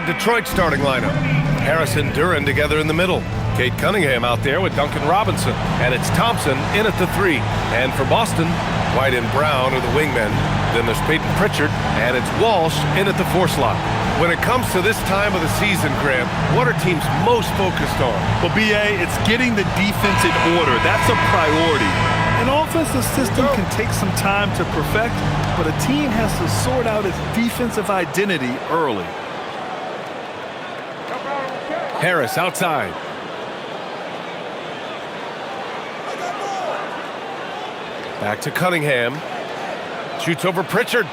Detroit starting lineup. Harris and Duren together in the middle. Kate Cunningham out there with Duncan Robinson. And it's Thompson in at the 3. And for Boston, White and Brown are the wingmen. Then there's Peyton Pritchard, and it's Walsh in at the 4 slot. When it comes to this time of the season, Grant, what are teams most focused on? Well, B.A., it's getting the defense in order. That's a priority. An offensive system can take some time to perfect, but a team has to sort out its defensive identity early. Harris outside. Back to Cunningham. Shoots over Pritchard.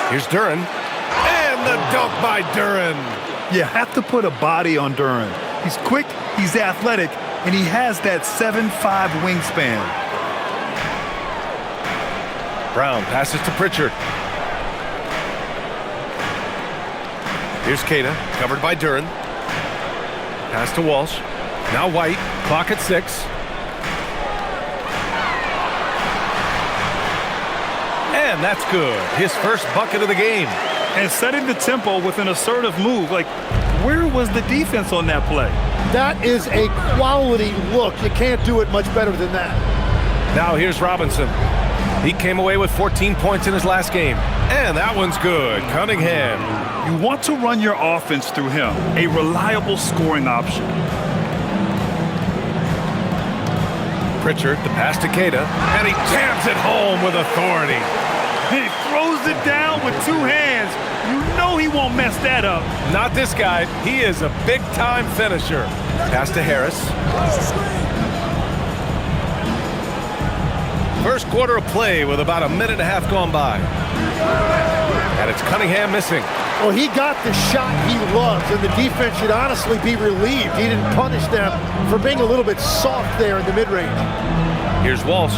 Here's Duren. And the dunk by Duren. You have to put a body on Duren. He's quick, he's athletic, and he has that 7'5" wingspan. Brown passes to Pritchard. Here's Kata, covered by Duren. Pass to Walsh. Now White, clock at 6. And that's good. His first bucket of the game. And setting the tempo with an assertive move. Like, where was the defense on that play? That is a quality look. You can't do it much better than that. Now here's Robinson. He came away with 14 points in his last game. And that one's good. Cunningham. You want to run your offense through him. A reliable scoring option. Pritchard, the pass to Kata. And he jams it home with authority. He throws it down with 2 hands. You know he won't mess that up. Not this guy. He is a big-time finisher. Pass to Harris. First quarter of play with about a minute and a half gone by. And it's Cunningham missing. Well, he got the shot he loves, and the defense should honestly be relieved. He didn't punish them for being a little bit soft there in the mid-range. Here's Walsh.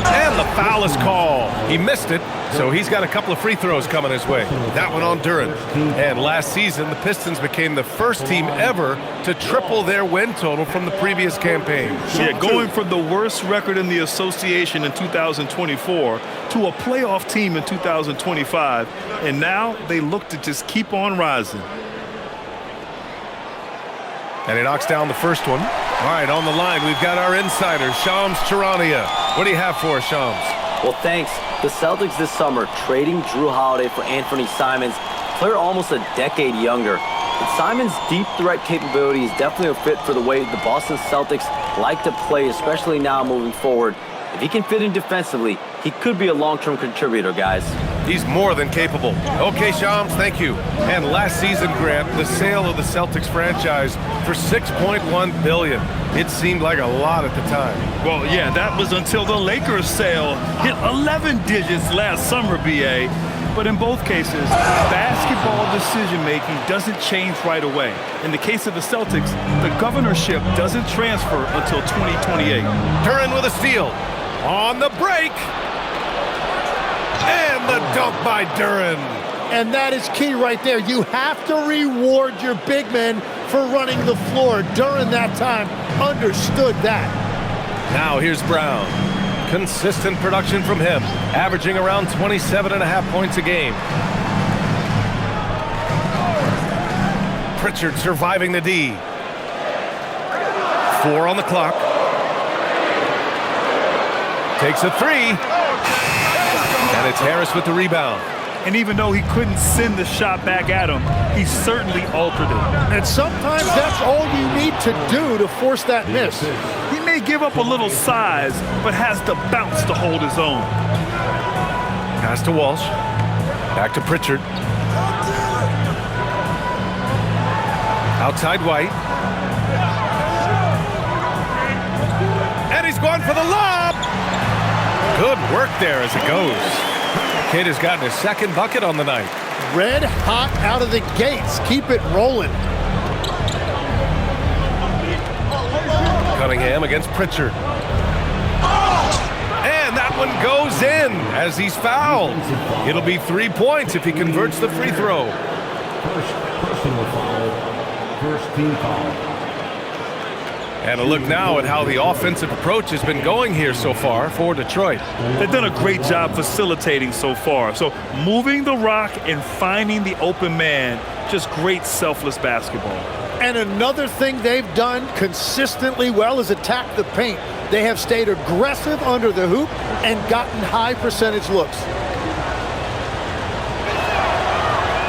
And the foul is called. He missed it, so he's got a couple of free throws coming his way. That one on Duren. And last season, the Pistons became the first team ever to triple their win total from the previous campaign. Yeah, going from the worst record in the association in 2024 to a playoff team in 2025. And now they look to just keep on rising. And he knocks down the first one. All right, on the line, we've got our insider, Shams Charania. What do you have for us, Shams? Well, thanks. The Celtics this summer trading Drew Holiday for Anthony Simons, player almost a decade younger. But Simons' deep threat capability is definitely a fit for the way the Boston Celtics like to play, especially now moving forward. If he can fit in defensively, he could be a long-term contributor, guys. He's more than capable. Okay, Shams, thank you. And last season, Grant, the sale of the Celtics franchise for $6.1 billion. It seemed like a lot at the time. Well, yeah, that was until the Lakers sale hit 11 digits last summer, B.A. But in both cases, basketball decision-making doesn't change right away. In the case of the Celtics, the governorship doesn't transfer until 2028. Duren with a steal. On the break. And the dunk by Duren. And that is key right there. You have to reward your big men for running the floor. Duren that time understood that. Now here's Brown. Consistent production from him, averaging around 27.5 points a game. Pritchard surviving the D. 4 on the clock. Takes a 3. And it's Harris with the rebound. And even though he couldn't send the shot back at him, he certainly altered it. And sometimes that's all you need to do to force that miss. He may give up a little size, but has the bounce to hold his own. Pass to Walsh. Back to Pritchard. Outside White. And he's going for the lob. Good work there as it goes. Kid has gotten his second bucket on the night. Red hot out of the gates. Keep it rolling. Cunningham against Pritchard. And that one goes in as he's fouled. It'll be 3 points if he converts the free throw. First personal foul. First team foul. And a look now at how the offensive approach has been going here so far for Detroit. They've done a great job facilitating so far. So moving the rock and finding the open man, just great selfless basketball. And another thing they've done consistently well is attack the paint. They have stayed aggressive under the hoop and gotten high percentage looks.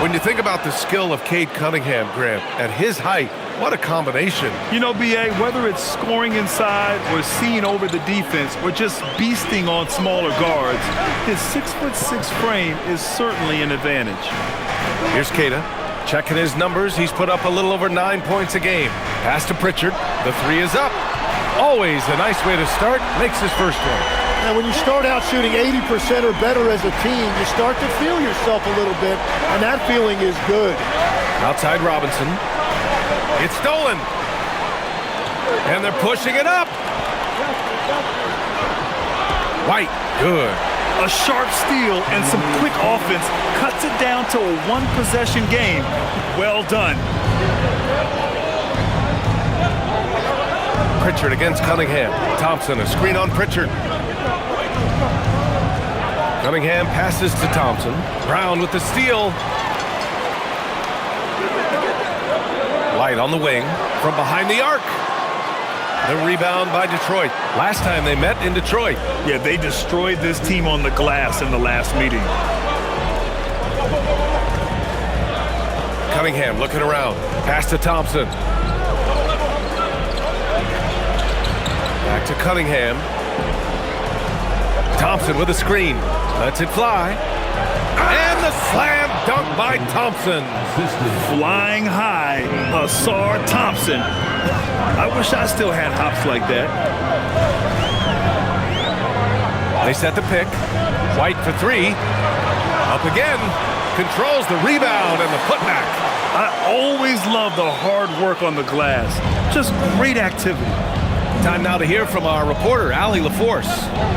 When you think about the skill of Cade Cunningham, Grant, at his height, what a combination. You know, B.A., whether it's scoring inside or seeing over the defense or just beasting on smaller guards, his 6'6" frame is certainly an advantage. Here's Cade. Checking his numbers, he's put up a little over 9 points a game. Pass to Pritchard. The three is up. Always a nice way to start. Makes his first one. Now, when you start out shooting 80% or better as a team, you start to feel yourself a little bit, and that feeling is good. Outside Robinson. It's stolen. And they're pushing it up. White. Good. A sharp steal and some quick offense cuts it down to a one-possession game. Well done. Pritchard against Cunningham. Thompson, a screen on Pritchard. Cunningham passes to Thompson. Brown with the steal. White on the wing from behind the arc. The rebound by Detroit. Last time they met in Detroit. Yeah, they destroyed this team on the glass in the last meeting. Cunningham looking around. Pass to Thompson. Back to Cunningham. Thompson with a screen. Lets it fly. And the slam dunk by Thompson. Flying high, Asar Thompson. I wish I still had hops like that. They set the pick. White for three. Up again. Controls the rebound and the putback. I always love the hard work on the glass. Just great activity. Time now to hear from our reporter, Allie LaForce.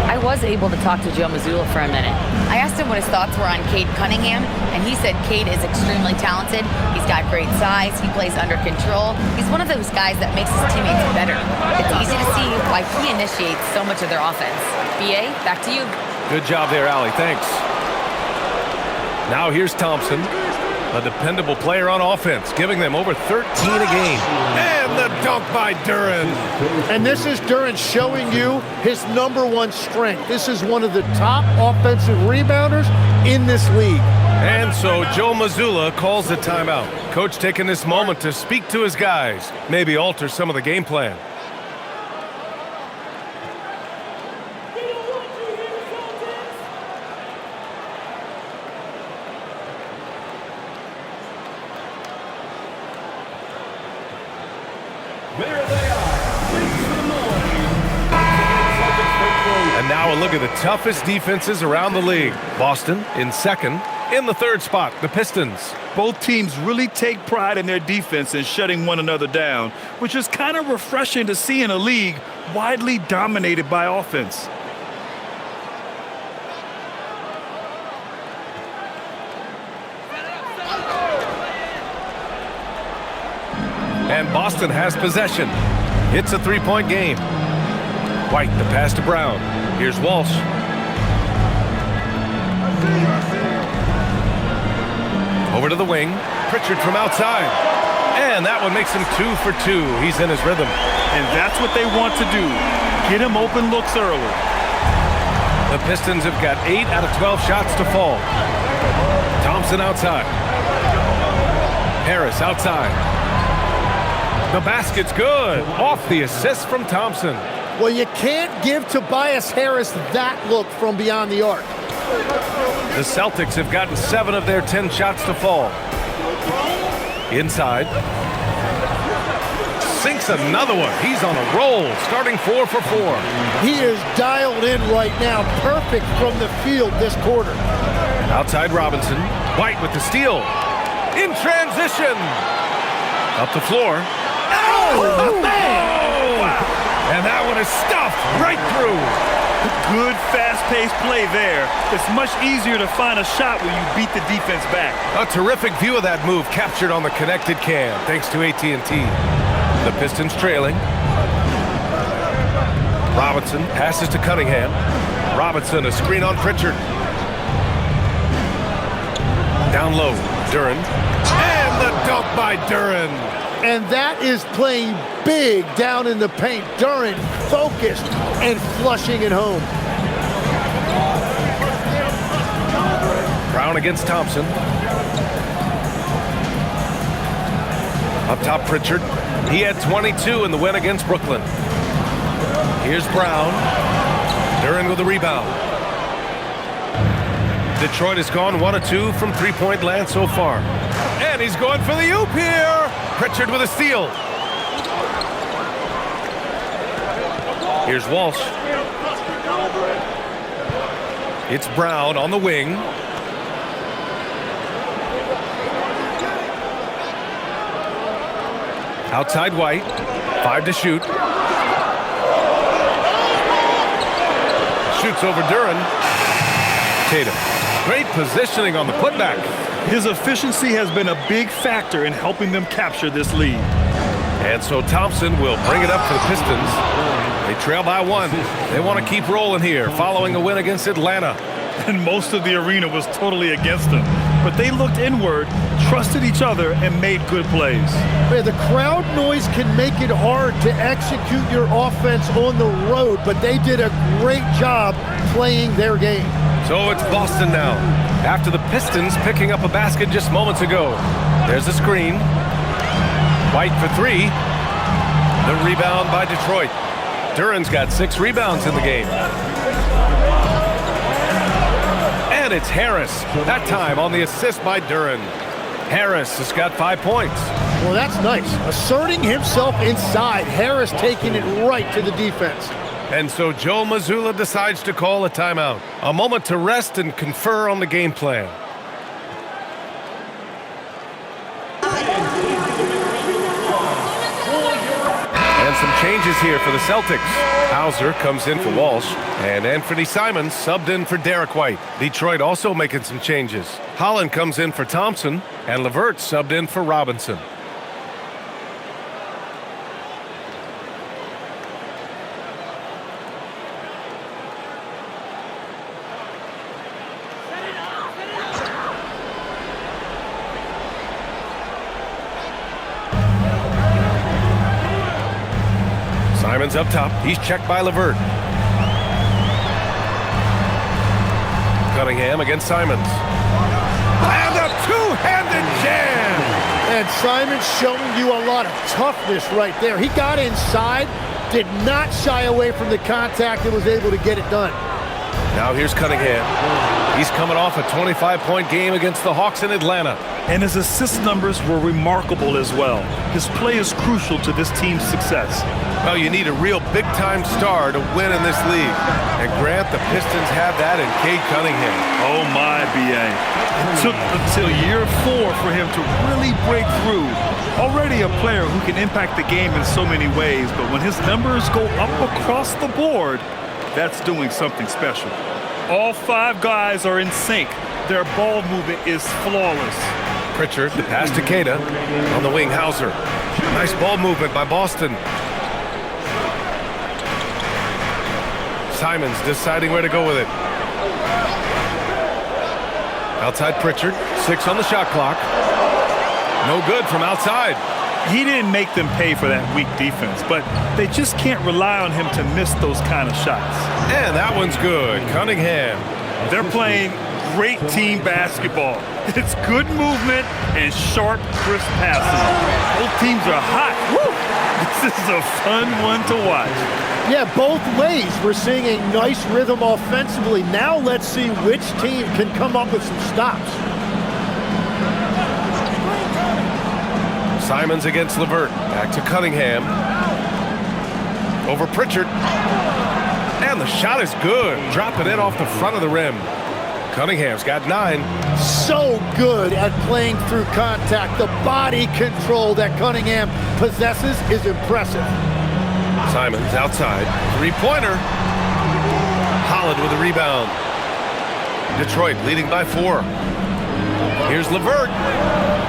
I was able to talk to Joe Mazzulla for a minute. I asked him what his thoughts were on Cade Cunningham, and he said Cade is extremely talented. He's got great size. He plays under control. He's one of those guys that makes his teammates better. It's easy to see why he initiates so much of their offense. B.A., back to you. Good job there, Allie. Thanks. Now here's Thompson, a dependable player on offense, giving them over 13 a game. And the dunk by Duren. And this is Duren showing you his #1 strength. This is one of the top offensive rebounders in this league. And so Joe Mazzulla calls the timeout. Coach taking this moment to speak to his guys, maybe alter some of the game plan. And now a look at the toughest defenses around the league. Boston in second. In the third spot, the Pistons. Both teams really take pride in their defense and shutting one another down, which is kind of refreshing to see in a league widely dominated by offense. And Boston has possession. It's a three-point game. White, the pass to Brown. Here's Walsh. Over to the wing. Pritchard from outside. And that one makes him 2 for 2. He's in his rhythm. And that's what they want to do. Get him open looks early. The Pistons have got 8 out of 12 shots to fall. Thompson outside. Harris outside. The basket's good. Off the assist from Thompson. Well, you can't give Tobias Harris that look from beyond the arc. The Celtics have gotten 7 of their 10 shots to fall. Inside. Sinks another one. He's on a roll, starting 4 for 4. He is dialed in right now. Perfect from the field this quarter. Outside Robinson. White with the steal. In transition. Up the floor. Oh, man! Wow. And that one is stuffed right through. Good fast-paced play there. It's much easier to find a shot when you beat the defense back. A terrific view of that move captured on the connected cam, thanks to AT&T. The Pistons trailing. Robinson passes to Cunningham. Robinson, a screen on Pritchard. Down low, Duren. And the dunk by Duren. And that is playing big down in the paint. Duren focused and flushing it home. Brown against Thompson. Up top, Pritchard. He had 22 in the win against Brooklyn. Here's Brown. Duren with the rebound. Detroit has gone 1 of 2 from three-point land so far. And he's going for the oop here. Pritchard with a steal. Here's Walsh. It's Brown on the wing. Outside White. 5 to shoot. Shoots over Duren. Tatum. Great positioning on the putback. His efficiency has been a big factor in helping them capture this lead. And so Thompson will bring it up for the Pistons. They trail by 1. They want to keep rolling here, following a win against Atlanta. And most of the arena was totally against them. But they looked inward, trusted each other, and made good plays. Man, the crowd noise can make it hard to execute your offense on the road, but they did a great job playing their game. So it's Boston now, after the Pistons picking up a basket just moments ago. There's a screen. White for 3. The rebound by Detroit. Duren's got 6 rebounds in the game. And it's Harris, that time on the assist by Duren. Harris has got 5 points. Well, that's nice. Asserting himself inside. Harris taking it right to the defense. And so Joe Mazzulla decides to call a timeout. A moment to rest and confer on the game plan. And some changes here for the Celtics. Hauser comes in for Walsh, and Anthony Simons subbed in for Derek White. Detroit also making some changes. Holland comes in for Thompson, and LeVert subbed in for Robinson. Simons up top. He's checked by LeVert. Cunningham against Simons. And a two-handed jam! And Simons showing you a lot of toughness right there. He got inside, did not shy away from the contact, and was able to get it done. Now here's Cunningham. He's coming off a 25-point game against the Hawks in Atlanta. And his assist numbers were remarkable as well. His play is crucial to this team's success. Well, you need a real big-time star to win in this league. And Grant, the Pistons have that in Cade Cunningham. Oh my, B.A. It took until year 4 for him to really break through. Already a player who can impact the game in so many ways, but when his numbers go up across the board, that's doing something special. All 5 guys are in sync. Their ball movement is flawless. Pritchard, the pass to Keita. On the wing, Hauser. Nice ball movement by Boston. Simons deciding where to go with it. Outside Pritchard. 6 on the shot clock. No good from outside. He didn't make them pay for that weak defense, but they just can't rely on him to miss those kind of shots. And that one's good. Cunningham. They're playing great team basketball. It's good movement and sharp, crisp passing. Both teams are hot. Woo! This is a fun one to watch. Yeah, both ways. We're seeing a nice rhythm offensively. Now let's see which team can come up with some stops. Simons against LeVert. Back to Cunningham. Over Pritchard. And the shot is good. Dropping it off the front of the rim. Cunningham's got 9. So good at playing through contact. The body control that Cunningham possesses is impressive. Simons outside. 3-pointer. Holland with a rebound. Detroit leading by 4. Here's LeVert.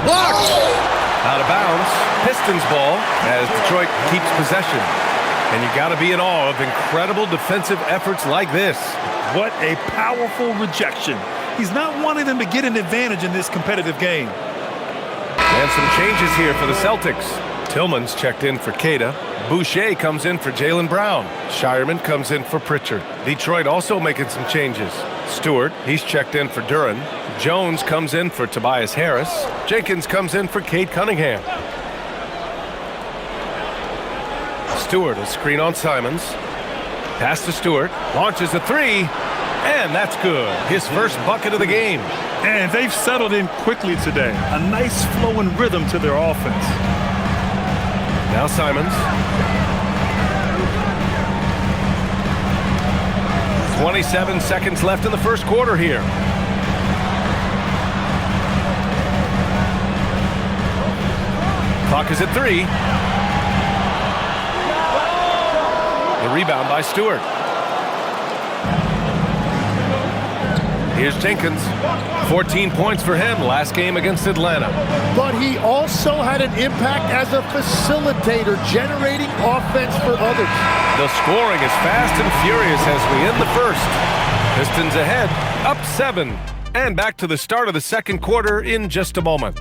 Blocked! Out of bounds. Pistons ball as Detroit keeps possession. And you got to be in awe of incredible defensive efforts like this. What a powerful rejection. He's not wanting them to get an advantage in this competitive game. And some changes here for the Celtics. Tillman's checked in for Kata. Boucher comes in for Jaylen Brown. Shireman comes in for Pritchard. Detroit also making some changes. Stewart, he's checked in for Duren. Jones comes in for Tobias Harris. Jenkins comes in for Cade Cunningham. Stewart, a screen on Simons. Pass to Stewart. Launches a three. And that's good. His first bucket of the game. And they've settled in quickly today. A nice flowing rhythm to their offense. Now Simons. 27 seconds left in the first quarter here. Clock is at 3. The rebound by Stewart. Here's Jenkins. 14 points for him last game against Atlanta. But he also had an impact as a facilitator, generating offense for others. The scoring is fast and furious as we end the first. Pistons ahead, up 7. And back to the start of the second quarter in just a moment.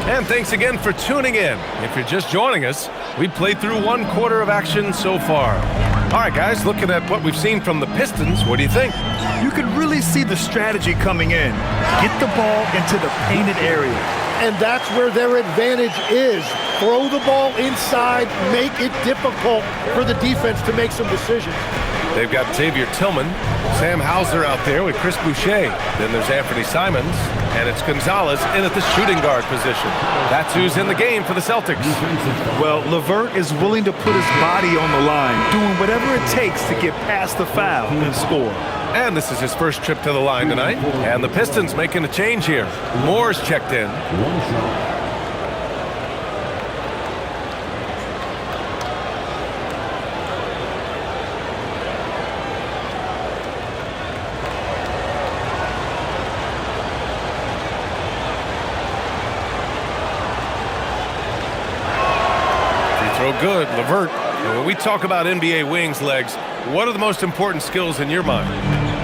And thanks again for tuning in. If you're just joining us, we played through one quarter of action so far. All right, guys, looking at what we've seen from the Pistons, what do you think? You can really see the strategy coming in. Get the ball into the painted area. And that's where their advantage is. Throw the ball inside, make it difficult for the defense to make some decisions. They've got Xavier Tillman, Sam Hauser out there with Chris Boucher. Then there's Anthony Simons, and it's Gonzalez in at the shooting guard position. That's who's in the game for the Celtics. Well, LeVert is willing to put his body on the line, doing whatever it takes to get past the foul and score. And this is his first trip to the line tonight. And the Pistons making a change here. Moore's checked in. Good, LeVert. When we talk about NBA wings, Legs, what are the most important skills in your mind?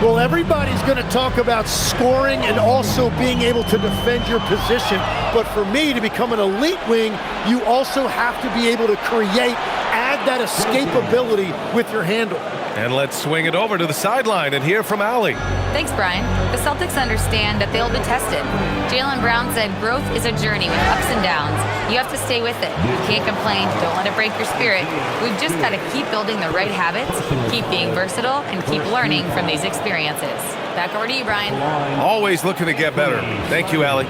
Well, everybody's going to talk about scoring and also being able to defend your position. But for me, to become an elite wing, you also have to be able to add that escapability with your handle. And let's swing it over to the sideline and hear from Allie. Thanks, Brian. The Celtics understand that they'll be tested. Jaylen Brown said growth is a journey with ups and downs. You have to stay with it. You can't complain. Don't let it break your spirit. We've just got to keep building the right habits, keep being versatile, and keep learning from these experiences. Back over to you, Brian. Always looking to get better. Thank you, Allie.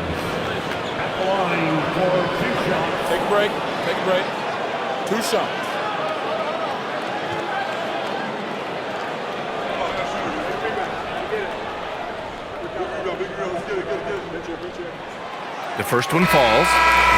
Take a break. Take a break. 2 shots. The first one falls.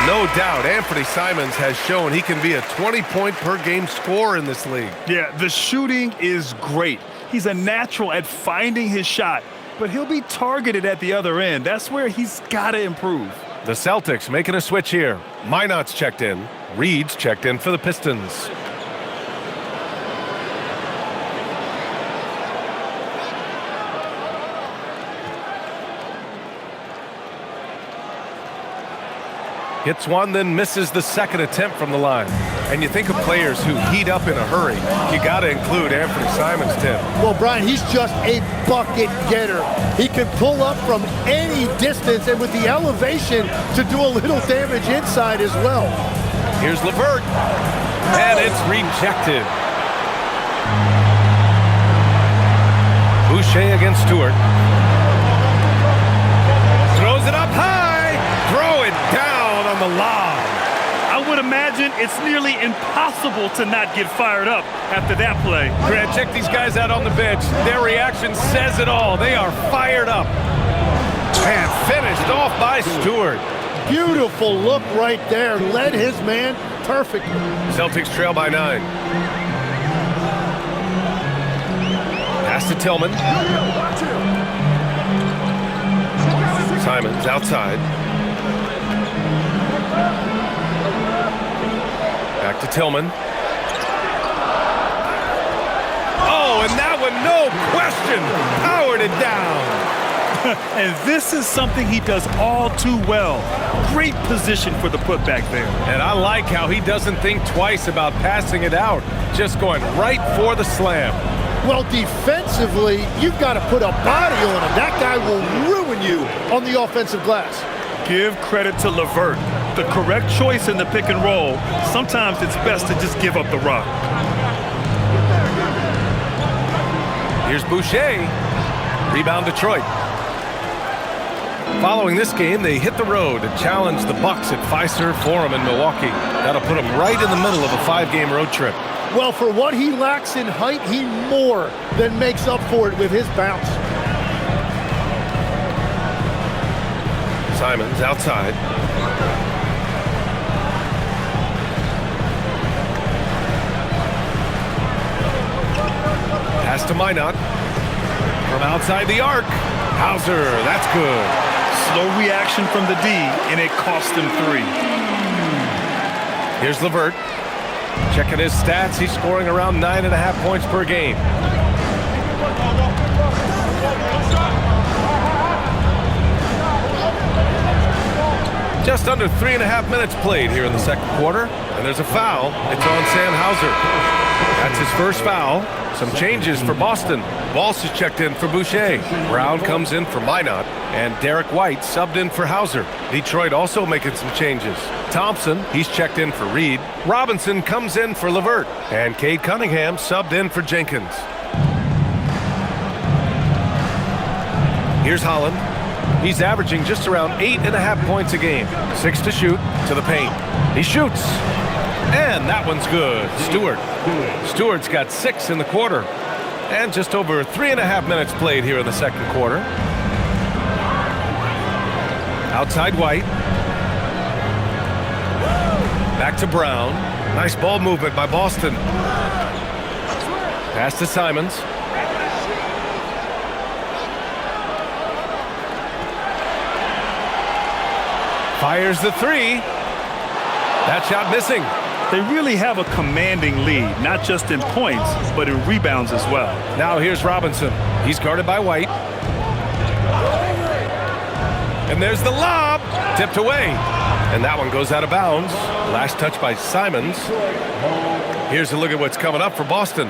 No doubt Anthony Simons has shown he can be a 20-point-per-game scorer in this league. Yeah, the shooting is great. He's a natural at finding his shot, but he'll be targeted at the other end. That's where he's got to improve. The Celtics making a switch here. Minot's checked in. Reed's checked in for the Pistons. Hits one, then misses the second attempt from the line. And you think of players who heat up in a hurry. You got to include Anthony Simons, Tim. Well, Brian, he's just a bucket getter. He can pull up from any distance and with the elevation to do a little damage inside as well. Here's LeVert. And it's rejected. Boucher against Stewart. Throws it up high. Throw it down on the lob. I would imagine it's nearly impossible to not get fired up after that play. Grant, check these guys out on the bench. Their reaction says it all. They are fired up. And finished off by Stewart. Beautiful look right there. Led his man perfectly. Celtics trail by 9. Pass to Tillman. Simons outside. Back to Tillman. Oh, and that one, no question, powered it down. And this is something he does all too well. Great position for the putback there. And I like how he doesn't think twice about passing it out, just going right for the slam. Well, defensively, you've got to put a body on him. That guy will ruin you on the offensive glass. Give credit to LeVert. The correct choice in the pick and roll. Sometimes it's best to just give up the rock. Here's Boucher. Rebound Detroit. Following this game, they hit the road to challenge the Bucks at Fiserv Forum in Milwaukee. That'll put them right in the middle of a 5-game road trip. Well, for what he lacks in height, he more than makes up for it with his bounce. Simons outside. Pass to Minot. From outside the arc. Hauser, that's good. Slow reaction from the D, and it cost him 3. Here's LeVert. Checking his stats, he's scoring around 9.5 points per game. Just under 3.5 minutes played here in the second quarter, and there's a foul. It's on Sam Hauser. That's his first foul. Some changes for Boston. Walsh is checked in for Boucher. Brown comes in for Minot, and Derek White subbed in for Hauser. Detroit also making some changes. Thompson, he's checked in for Reed. Robinson comes in for LeVert, and Cade Cunningham subbed in for Jenkins. Here's Holland. He's averaging just around 8.5 points a game. 6 to shoot, to the paint. He shoots, and that one's good. Stewart's got 6 in the quarter. And just over 3.5 minutes played here in the second quarter. Outside White. Back to Brown. Nice ball movement by Boston. Pass to Simons. Fires the 3. That shot missing. They really have a commanding lead, not just in points, but in rebounds as well. Now here's Robinson. He's guarded by White. And there's the lob. Tipped away. And that one goes out of bounds. Last touch by Simons. Here's a look at what's coming up for Boston.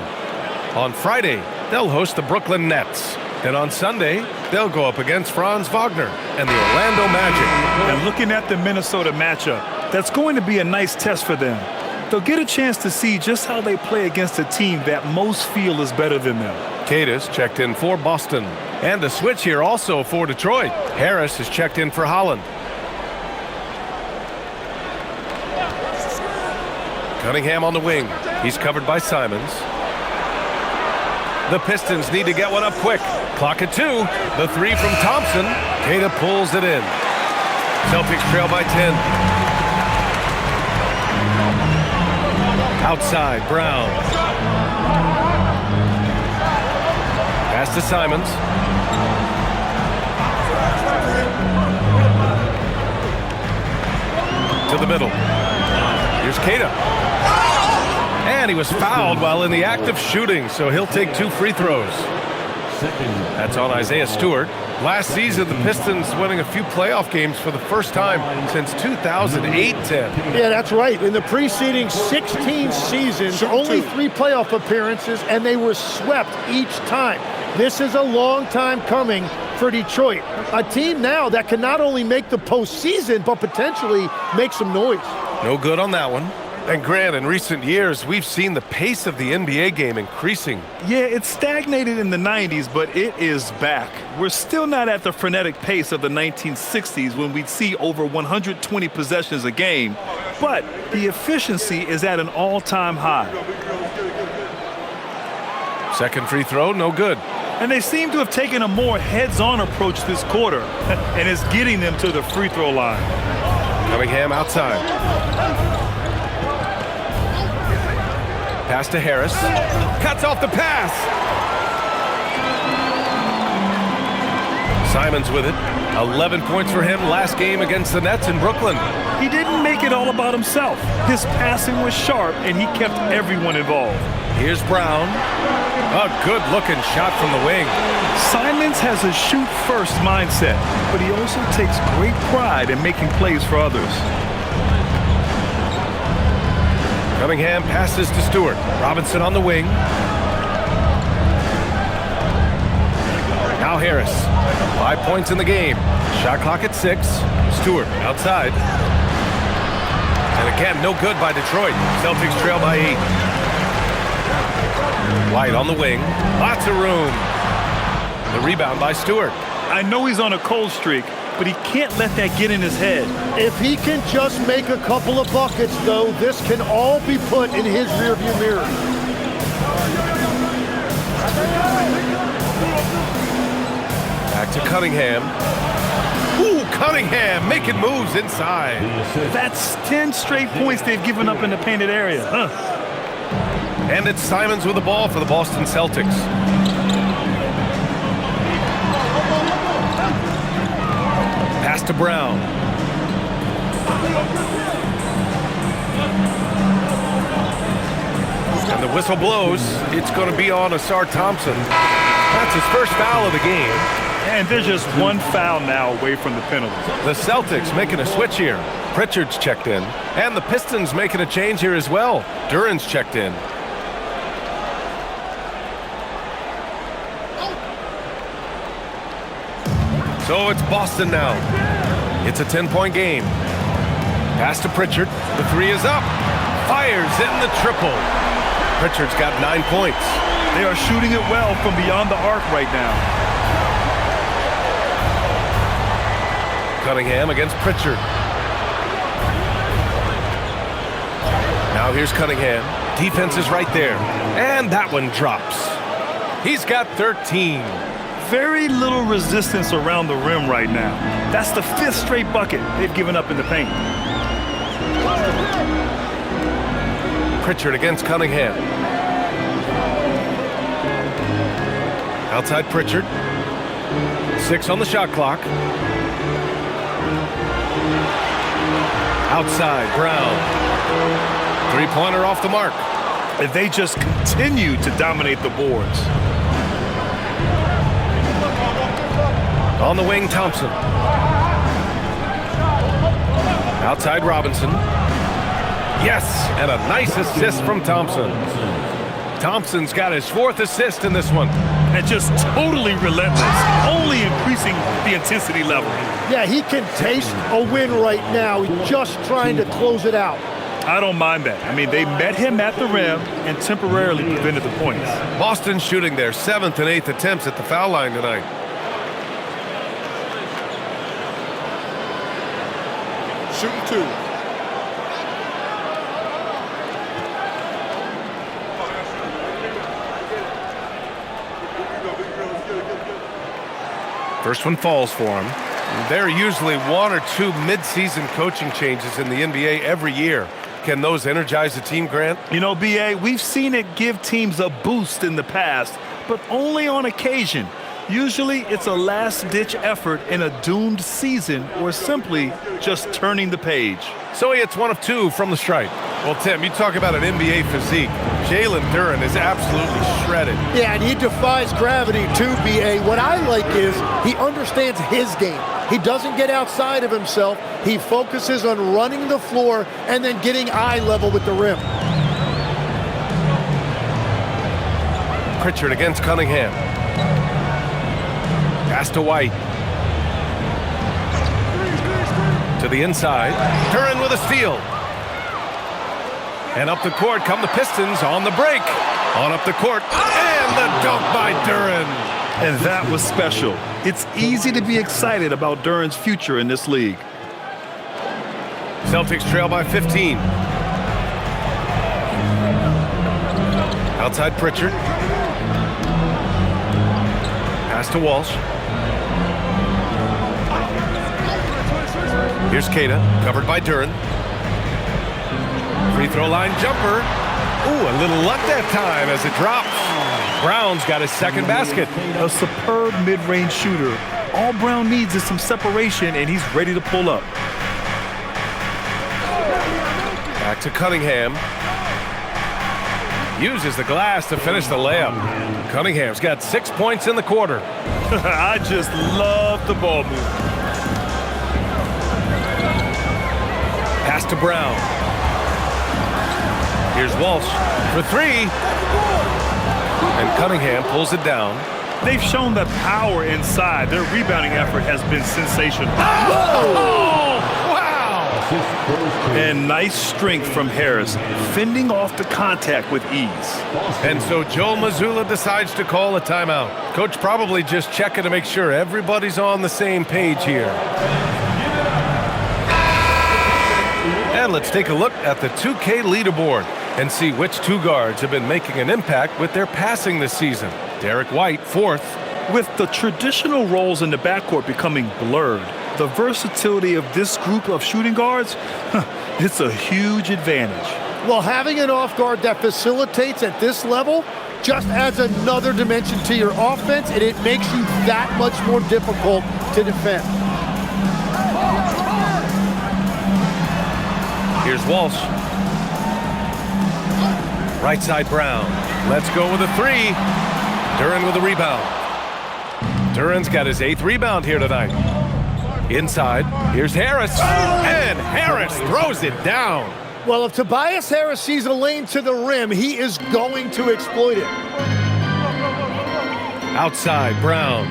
On Friday, they'll host the Brooklyn Nets. And on Sunday, they'll go up against Franz Wagner and the Orlando Magic. And looking at the Minnesota matchup, that's going to be a nice test for them. They'll get a chance to see just how they play against a team that most feel is better than them. Cadis checked in for Boston. And the switch here also for Detroit. Harris is checked in for Holland. Cunningham on the wing. He's covered by Simons. The Pistons need to get one up quick. Clock at 2. The 3 from Thompson. Queta pulls it in. Celtics trail by 10. Outside, Brown. Pass to Simons. To the middle. Here's Queta. And he was fouled while in the act of shooting, so he'll take 2 free throws. That's on Isaiah Stewart. Last season, the Pistons winning a few playoff games for the first time since 2008-10. Yeah, that's right. In the preceding 16 seasons, only 3 playoff appearances, and they were swept each time. This is a long time coming for Detroit. A team now that can not only make the postseason, but potentially make some noise. No good on that one. And Grant, in recent years, we've seen the pace of the NBA game increasing. Yeah, it stagnated in the 90s, but it is back. We're still not at the frenetic pace of the 1960s when we'd see over 120 possessions a game, but the efficiency is at an all-time high. Second free throw, no good. And they seem to have taken a more heads-on approach this quarter, and it's getting them to the free throw line. Cunningham outside. Pass to Harris. Cuts off the pass. Simons with it. 11 points for him last game against the Nets in Brooklyn. He didn't make it all about himself. His passing was sharp, and he kept everyone involved. Here's Brown. A good-looking shot from the wing. Simons has a shoot-first mindset, but he also takes great pride in making plays for others. Cunningham passes to Stewart. Robinson on the wing. Now Harris. 5 points in the game. Shot clock at 6. Stewart outside. And again, no good by Detroit. Celtics trail by 8. White on the wing. Lots of room. The rebound by Stewart. I know he's on a cold streak, but he can't let that get in his head. If he can just make a couple of buckets, though, this can all be put in his rearview mirror. Back to Cunningham. Ooh, Cunningham making moves inside. That's 10 straight points they've given up in the painted area. And it's Simons with the ball for the Boston Celtics. Pass to Brown. And the whistle blows. It's going to be on Asar Thompson. That's his first foul of the game. And there's just one foul now away from the penalty. The Celtics making a switch here. Pritchard's checked in. And the Pistons making a change here as well. Duran's checked in. So it's Boston now. It's a 10-point game. Pass to Pritchard. The three is up. Fires in the triple. Pritchard's got 9 points. They are shooting it well from beyond the arc right now. Cunningham against Pritchard. Now here's Cunningham. Defense is right there. And that one drops. He's got 13. Very little resistance around the rim right now. That's the 5th straight bucket they've given up in the paint. Pritchard against Cunningham. Outside Pritchard. 6 on the shot clock. Outside Brown. Three-pointer off the mark. And they just continue to dominate the boards. On the wing, Thompson. Outside Robinson. Yes, and a nice assist from Thompson. Thompson's got his 4th assist in this one. And just totally relentless, only increasing the intensity level. Yeah, he can taste a win right now. He's just trying to close it out. I don't mind that. I mean, they met him at the rim and temporarily prevented the points. Boston shooting their 7th and 8th attempts at the foul line tonight. Shooting 2. First one falls for him. There are usually 1 or 2 mid-season coaching changes in the NBA every year. Can those energize the team, Grant? You know, B.A., we've seen it give teams a boost in the past, but only on occasion. Usually it's a last-ditch effort in a doomed season or simply just turning the page. So he hits 1 of 2 from the stripe. Well, Tim, you talk about an NBA physique. Jalen Duren is absolutely shredded. Yeah, and he defies gravity too, B.A. What I like is he understands his game. He doesn't get outside of himself. He focuses on running the floor and then getting eye level with the rim. Pritchard against Cunningham. Pass to White. To the inside. Duren with a steal. And up the court come the Pistons on the break. On up the court. And the dunk by Duren. And that was special. It's easy to be excited about Duren's future in this league. Celtics trail by 15. Outside Pritchard. Pass to Walsh. Here's Kata, covered by Duren. Free throw line jumper. Ooh, a little luck that time as it drops. Brown's got his second basket. A superb mid-range shooter. All Brown needs is some separation, and he's ready to pull up. Back to Cunningham. Uses the glass to finish the layup. Cunningham's got 6 points in the quarter. I just love the ball move. Pass to Brown. Here's Walsh for three. And Cunningham pulls it down. They've shown that power inside. Their rebounding effort has been sensational. Oh, wow! And nice strength from Harris, fending off the contact with ease. And so Joe Mazzulla decides to call a timeout. Coach probably just checking to make sure everybody's on the same page here. And let's take a look at the 2K leaderboard and see which two guards have been making an impact with their passing this season. Derek White, fourth. With the traditional roles in the backcourt becoming blurred, the versatility of this group of shooting guards, it's a huge advantage. Well, having an off guard that facilitates at this level just adds another dimension to your offense, and it makes you that much more difficult to defend. Here's Walsh. Right side Brown. Let's go with a three. Duren with a rebound. Duren's got his 8th rebound here tonight. Inside, here's Harris. And Harris throws it down. Well, if Tobias Harris sees a lane to the rim, he is going to exploit it. Outside, Brown.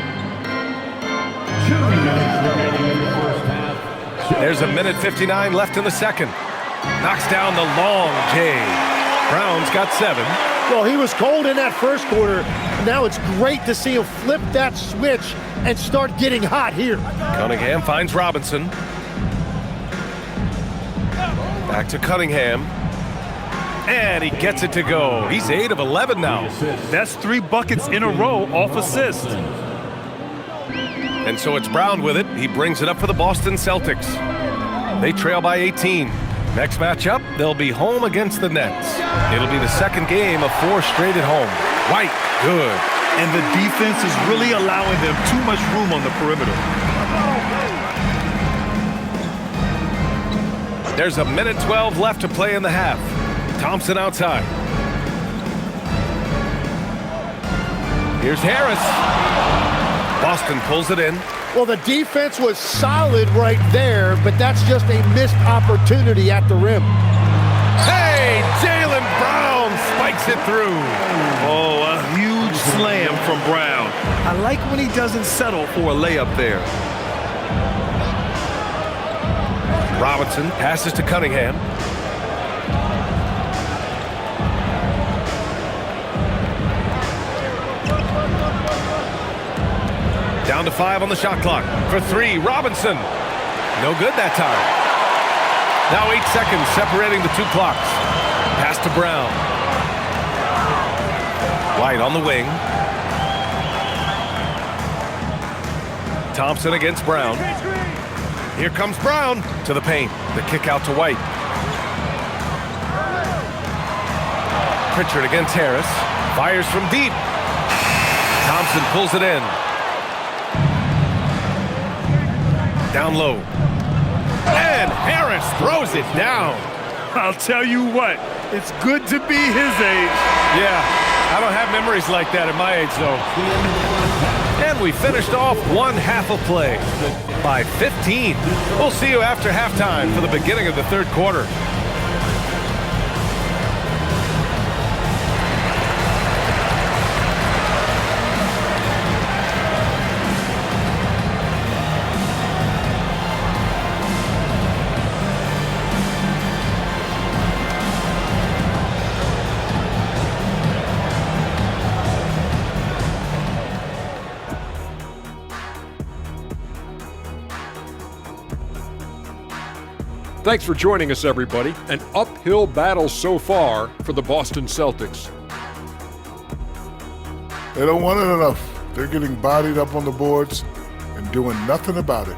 There's a minute 59 left in the second. Knocks down the long J. Brown's got 7. Well, he was cold in that first quarter. Now it's great to see him flip that switch and start getting hot here. Cunningham finds Robinson. Back to Cunningham. And he gets it to go. He's 8 of 11 now. That's 3 buckets in a row off assist. And so it's Brown with it. He brings it up for the Boston Celtics. They trail by 18. Next matchup, they'll be home against the Nets. It'll be the second game of 4 straight at home. White, good. And the defense is really allowing them too much room on the perimeter. There's a minute 12 left to play in the half. Thompson outside. Here's Harris. Boston pulls it in. Well, the defense was solid right there, but that's just a missed opportunity at the rim. Hey, Jaylen Brown spikes it through. Oh, a huge slam from Brown. I like when he doesn't settle for a layup there. Robinson passes to Cunningham. Down to 5 on the shot clock. For 3, Robinson. No good that time. Now 8 seconds separating the 2 clocks. Pass to Brown. White on the wing. Thompson against Brown. Here comes Brown to the paint. The kick out to White. Pritchard against Harris. Fires from deep. Thompson pulls it in. Down low. And Harris throws it down. I'll tell you what, it's good to be his age. Yeah, I don't have memories like that at my age, though. And we finished off one half of play by 15. We'll see you after halftime for the beginning of the third quarter. Thanks for joining us, everybody. An uphill battle so far for the Boston Celtics. They don't want it enough. They're getting bodied up on the boards and doing nothing about it.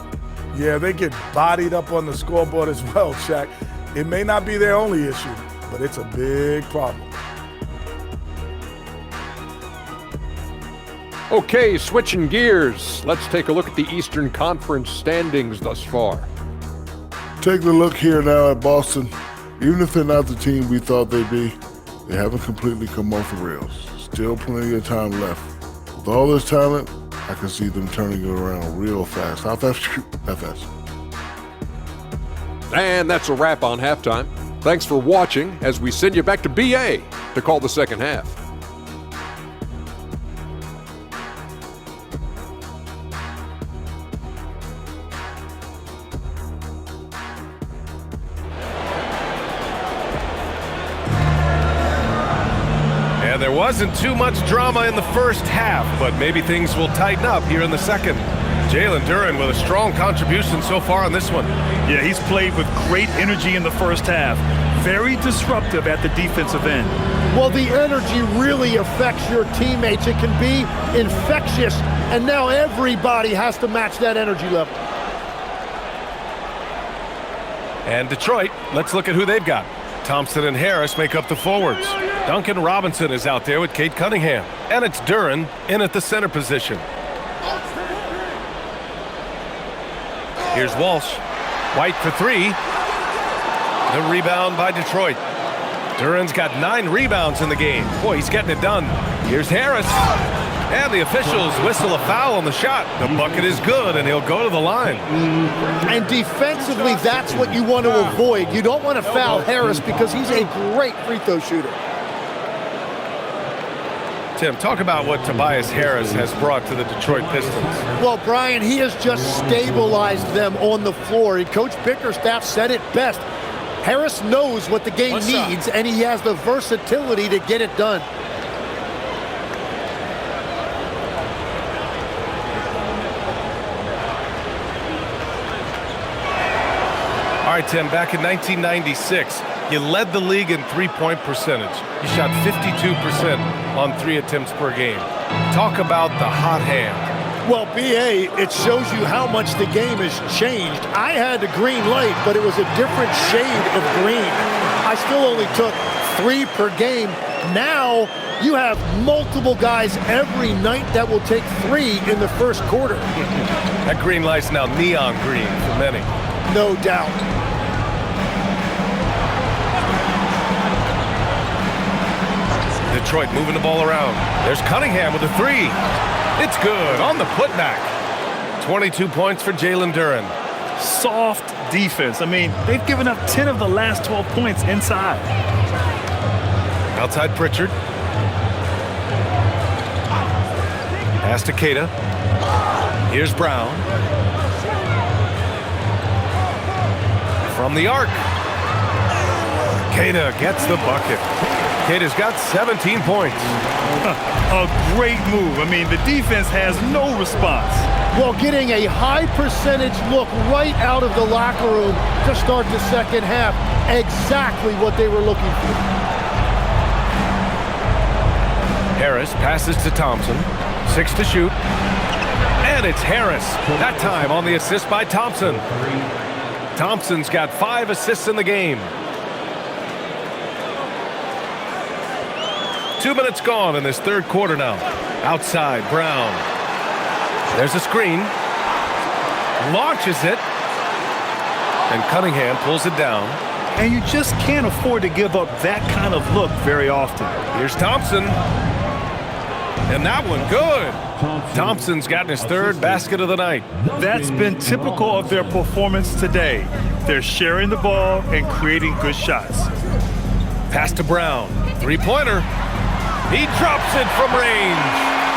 Yeah, they get bodied up on the scoreboard as well, Shaq. It may not be their only issue, but it's a big problem. Okay, switching gears. Let's take a look at the Eastern Conference standings thus far. Taking a look here now at Boston. Even if they're not the team we thought they'd be, they haven't completely come off the rails. Still plenty of time left. With all this talent, I can see them turning it around real fast. How fast? How fast? And that's a wrap on halftime. Thanks for watching as we send you back to BA to call the second half. And there wasn't too much drama in the first half, but maybe things will tighten up here in the second. Jalen Duren with a strong contribution so far on this one. Yeah, he's played with great energy in the first half. Very disruptive at the defensive end. Well, the energy really affects your teammates. It can be infectious, and now everybody has to match that energy level. And Detroit, let's look at who they've got. Thompson and Harris make up the forwards. Duncan Robinson is out there with Cade Cunningham. And it's Duren in at the center position. Here's Walsh. White for three. The rebound by Detroit. Duren's got 9 rebounds in the game. Boy, he's getting it done. Here's Harris. And the officials whistle a foul on the shot. The bucket is good, and he'll go to the line. And defensively, that's what you want to avoid. You don't want to foul Harris because he's a great free throw shooter. Tim, talk about what Tobias Harris has brought to the Detroit Pistons. Well, Brian, he has just stabilized them on the floor. And Coach Bickerstaff said it best. Harris knows what the game needs, and he has the versatility to get it done. All right, Tim, back in 1996, you led the league in three-point percentage. You shot 52% on 3 attempts per game. Talk about the hot hand. Well, BA, it shows you how much the game has changed. I had the green light, but it was a different shade of green. I still only took 3 per game. Now you have multiple guys every night that will take 3 in the first quarter. That green light's now neon green for many. No doubt. Detroit moving the ball around. There's Cunningham with a 3. It's good on the putback. 22 points for Jalen Duren. Soft defense. I mean, they've given up 10 of the last 12 points inside. Outside Pritchard. Pass to Keita. Here's Brown. From the arc. Keita gets the bucket. Keita's got 17 points. A great move. I mean, the defense has no response. Well, getting a high percentage look right out of the locker room to start the second half. Exactly what they were looking for. Harris passes to Thompson. 6 to shoot. And it's Harris. That time on the assist by Thompson. Thompson's got 5 assists in the game. 2 minutes gone in this third quarter now. Outside, Brown. There's a screen. Launches it. And Cunningham pulls it down. And you just can't afford to give up that kind of look very often. Here's Thompson. And that one, good. Thompson's gotten his 3rd basket of the night. That's been typical of their performance today. They're sharing the ball and creating good shots. Pass to Brown. 3-pointer. He drops it from range.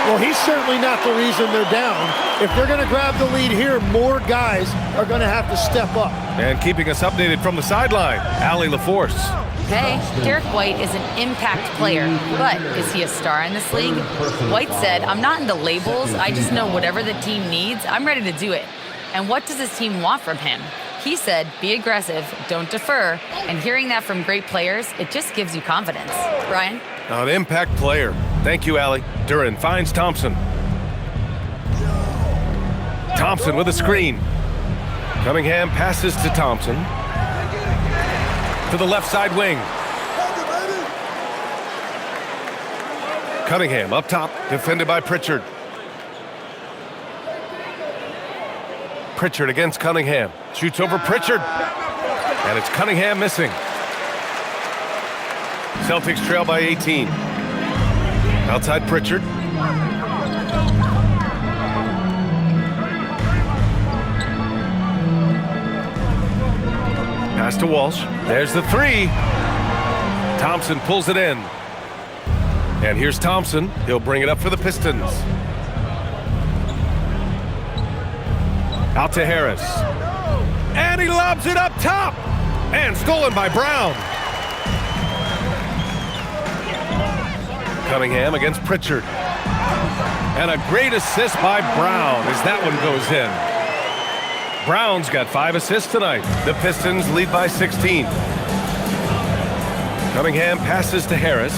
Well, he's certainly not the reason they're down. If they're going to grab the lead here, more guys are going to have to step up. And keeping us updated from the sideline, Allie LaForce. Okay, Derek White is an impact player, but is he a star in this league? White said, "I'm not into labels. I just know whatever the team needs, I'm ready to do it. And what does his team want from him?" He said, "Be aggressive, don't defer." And hearing that from great players, it just gives you confidence. Brian? An impact player. Thank you, Allie. Duren finds Thompson. Thompson with a screen. Cunningham passes to Thompson. To the left side wing. Cunningham up top, defended by Pritchard. Pritchard against Cunningham. Shoots over Pritchard. And it's Cunningham missing. Celtics trail by 18. Outside Pritchard. Pass to Walsh. There's the three. Thompson pulls it in. And here's Thompson. He'll bring it up for the Pistons. Out to Harris. And he lobs it up top. And stolen by Brown. Cunningham against Pritchard. And a great assist by Brown as that one goes in. Brown's got 5 assists tonight. The Pistons lead by 16. Cunningham passes to Harris.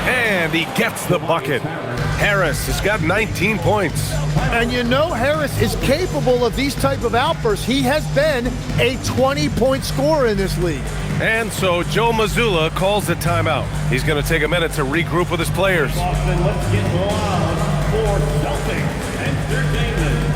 And he gets the bucket. Harris has got 19 points. And you know Harris is capable of these type of outbursts. He has been a 20-point scorer in this league. And so Joe Mazzulla calls the timeout. He's going to take a minute to regroup with his players. Boston, let's get loud for Celtics Entertainment.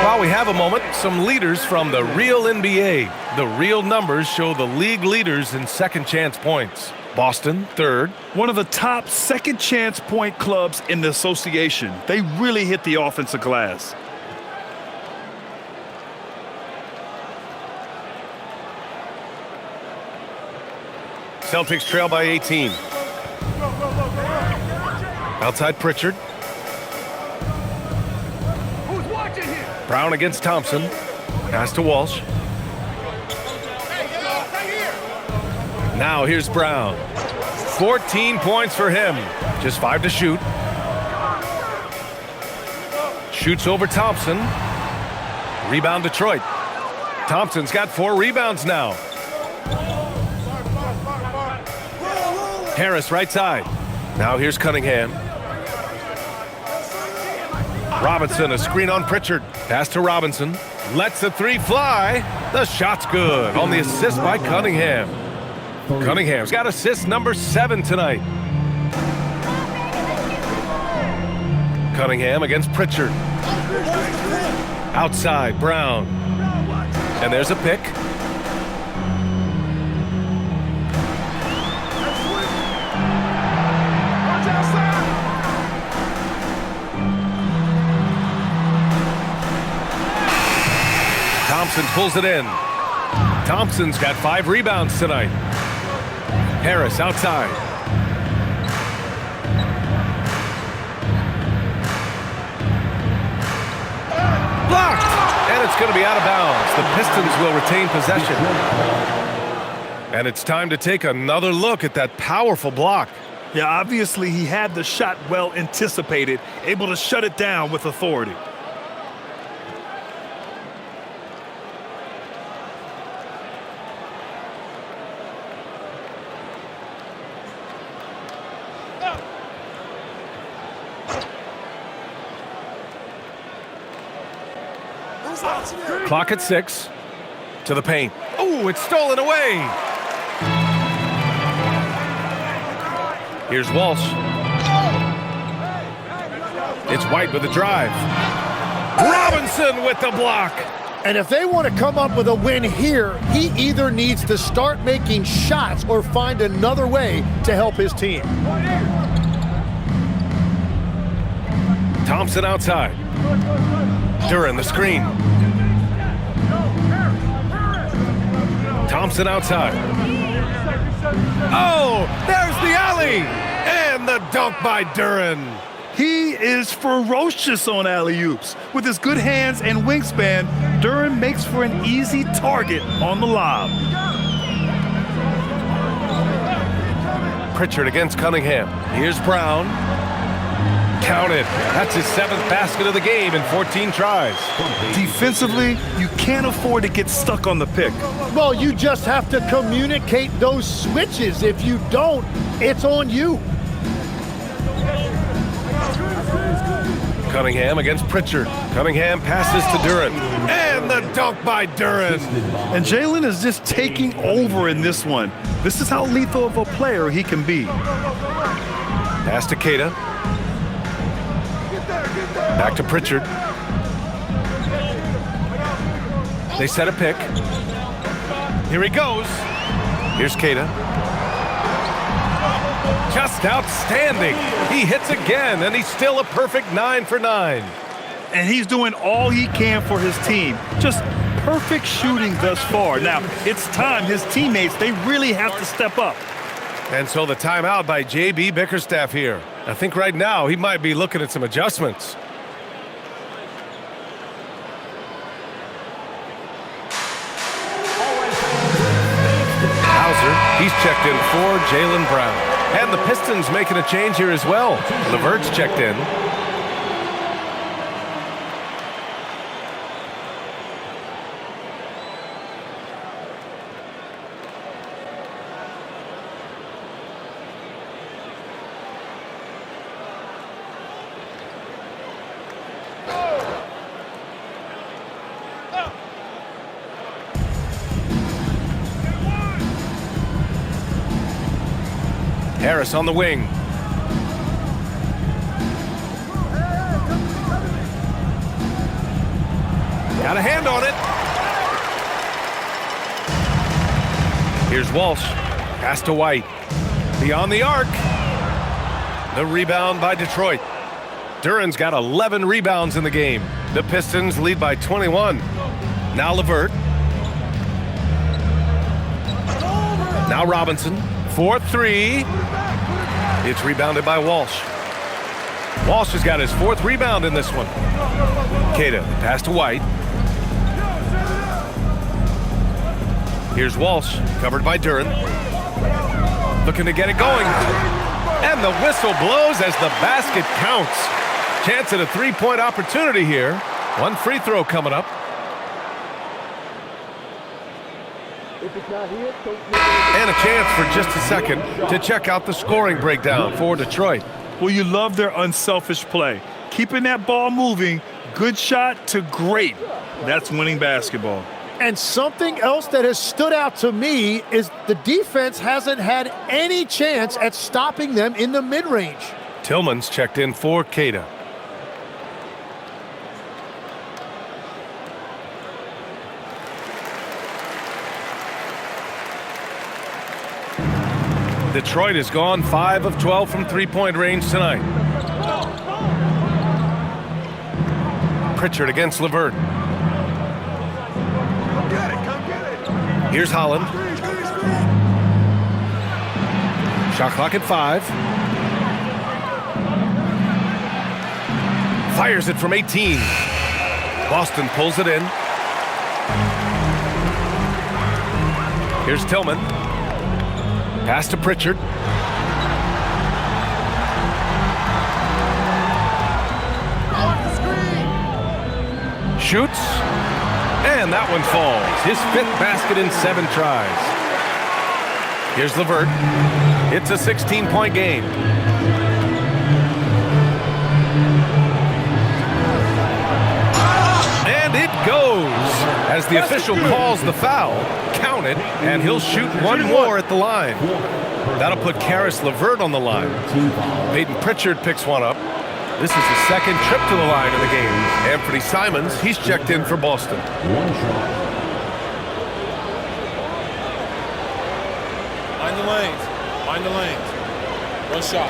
While we have a moment, some leaders from the real NBA. The real numbers show the league leaders in second chance points. Boston, third. One of the top second chance point clubs in the association. They really hit the offensive glass. Celtics trail by 18. Outside Pritchard. Brown against Thompson. Pass to Walsh. Now here's Brown. 14 points for him. Just 5 to shoot. Shoots over Thompson. Rebound Detroit. Thompson's got 4 rebounds now. Harris right side. Now here's Cunningham. Robinson, a screen on Pritchard. Pass to Robinson. Lets the 3 fly. The shot's good on the assist by Cunningham. Cunningham's got assist number 7 tonight. Cunningham against Pritchard. Outside, Brown. And there's a pick. Thompson pulls it in. Thompson's got 5 rebounds tonight. Harris outside. Blocked! And it's going to be out of bounds. The Pistons will retain possession. And it's time to take another look at that powerful block. Yeah, obviously he had the shot well anticipated, able to shut it down with authority. Clock at 6. To the paint. Oh, it's stolen away. Here's Walsh. It's White with the drive. Robinson with the block. And if they want to come up with a win here, he either needs to start making shots or find another way to help his team. Thompson outside. Duren the screen. Thompson outside. Oh, there's the alley! And the dunk by Duren. He is ferocious on alley-oops. With his good hands and wingspan, Duren makes for an easy target on the lob. Pritchard against Cunningham. Here's Brown. Count it. That's his 7th basket of the game in 14 tries. Defensively, you can't afford to get stuck on the pick. Well, you just have to communicate those switches. If you don't, it's on you. Cunningham against Pritchard. Cunningham passes to Duren. And the dunk by Duren. And Jalen is just taking over in this one. This is how lethal of a player he can be. Pass to Keita. Back to Pritchard. They set a pick. Here he goes. Here's Keita. Just outstanding. He hits again, and he's still a perfect 9 for 9. And he's doing all he can for his team. Just perfect shooting thus far. Now, it's time his teammates, they really have to step up. And so the timeout by J.B. Bickerstaff here. I think right now he might be looking at some adjustments. Hauser, he's checked in for Jaylen Brown. And the Pistons making a change here as well. LeVert's checked in. Harris on the wing. Got a hand on it. Here's Walsh. Pass to White. Beyond the arc. The rebound by Detroit. Duren's got 11 rebounds in the game. The Pistons lead by 21. Now LeVert. Now Robinson. 4-3. It's rebounded by Walsh. Walsh has got his 4th rebound in this one. Keita, pass to White. Here's Walsh, covered by Duren. Looking to get it going. And the whistle blows as the basket counts. Chance at a 3-point opportunity here. One free throw coming up. And a chance for just a second to check out the scoring breakdown for Detroit. Well, you love their unselfish play. Keeping that ball moving, good shot to great. That's winning basketball. And something else that has stood out to me is the defense hasn't had any chance at stopping them in the mid-range. Tillman's checked in for Keita. Detroit has gone 5 of 12 from three-point range tonight. Pritchard against LeVert. Here's Holland. Shot clock at 5. Fires it from 18. Boston pulls it in. Here's Tillman. Pass to Pritchard. Shoots. And that one falls. His 5th basket in 7 tries. Here's LeVert. It's a 16-point game. And it goes. As the official calls the foul, count it, and he'll shoot one more at the line. That'll put Karis LeVert on the line. Peyton Pritchard picks one up. This is his 2nd trip to the line in the game. Anthony Simons, he's checked in for Boston. Mind the lanes. Mind the lanes. One shot.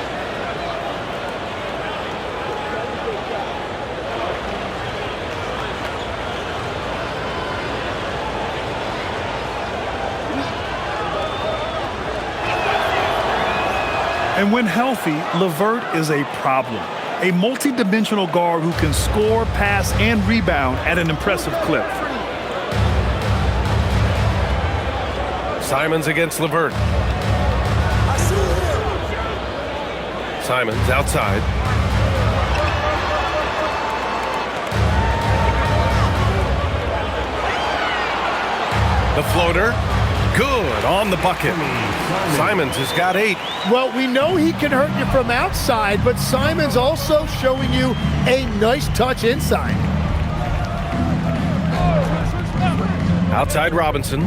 And when healthy, LeVert is a problem. A multi-dimensional guard who can score, pass, and rebound at an impressive clip. Simons against LeVert. Simons outside. The floater, good on the bucket. Simons has got 8. Well, we know he can hurt you from outside, but Simons also showing you a nice touch inside. Outside Robinson.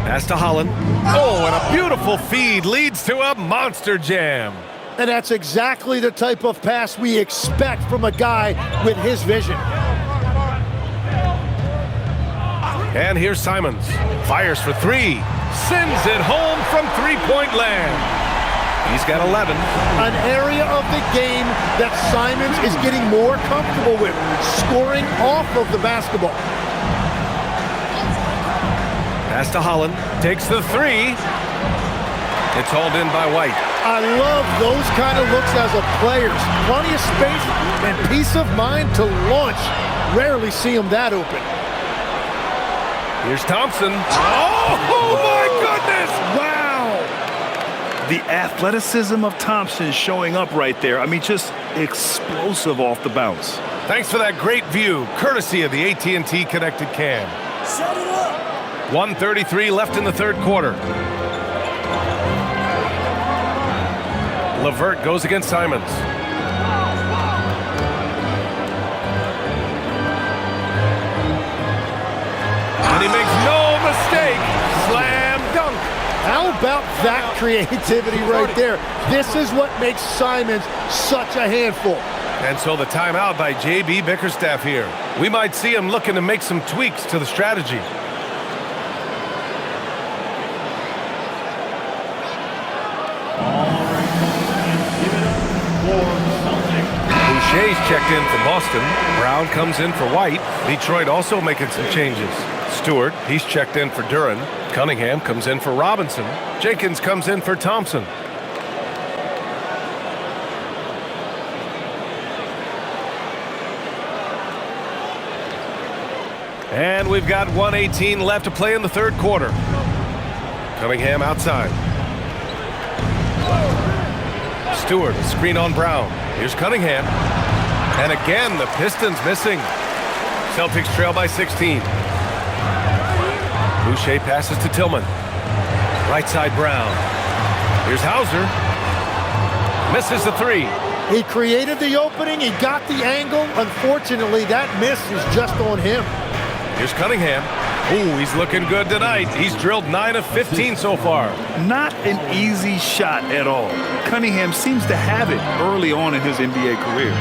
Pass to Holland. Oh, and a beautiful feed leads to a monster jam. And that's exactly the type of pass we expect from a guy with his vision. And here's Simons. Fires for 3. Sends it home from three-point land. He's got 11. An area of the game that Simons is getting more comfortable with, scoring off of the basketball. Pass to Holland. Takes the 3. It's hauled in by White. I love those kind of looks as a player. Plenty of space and peace of mind to launch. Rarely see him that open. Here's Thompson. Oh my goodness! Wow! The athleticism of Thompson showing up right there. I mean, just explosive off the bounce. Thanks for that great view, courtesy of the AT&T Connected Cam. Set it up. 1:33 left in the third quarter. LeVert goes against Simons. And he makes no mistake. Slam dunk. How about that creativity right there? This is what makes Simons such a handful. And so the timeout by J.B. Bickerstaff here. We might see him looking to make some tweaks to the strategy. Boucher's checked in for Boston. Brown comes in for White. Detroit also making some changes. Stewart, he's checked in for Duren. Cunningham comes in for Robinson. Jenkins comes in for Thompson. And we've got 1:18 left to play in the third quarter. Cunningham outside. Stewart, screen on Brown. Here's Cunningham. And again, the Pistons missing. Celtics trail by 16. Boucher passes to Tillman. Right side Brown. Here's Hauser. Misses the 3. He created the opening. He got the angle. Unfortunately, that miss is just on him. Here's Cunningham. Ooh, he's looking good tonight. He's drilled 9 of 15 so far. Not an easy shot at all. Cunningham seems to have it early on in his NBA career.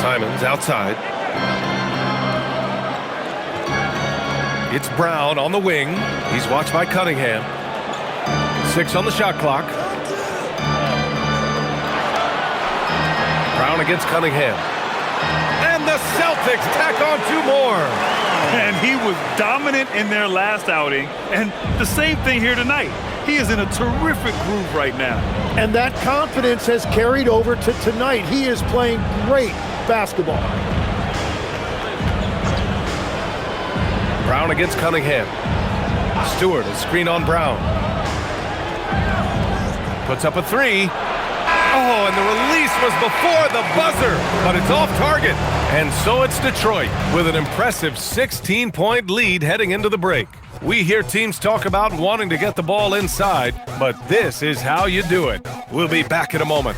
Simons outside. It's Brown on the wing. He's watched by Cunningham. 6 on the shot clock. Brown against Cunningham. And the Celtics tack on 2 more. And he was dominant in their last outing. And the same thing here tonight. He is in a terrific groove right now. And that confidence has carried over to tonight. He is playing great basketball. Brown against Cunningham. Stewart, a screen on Brown. Puts up a 3. Oh, and the release was before the buzzer, but it's off target. And so it's Detroit with an impressive 16-point lead heading into the break. We hear teams talk about wanting to get the ball inside, but this is how you do it. We'll be back in a moment.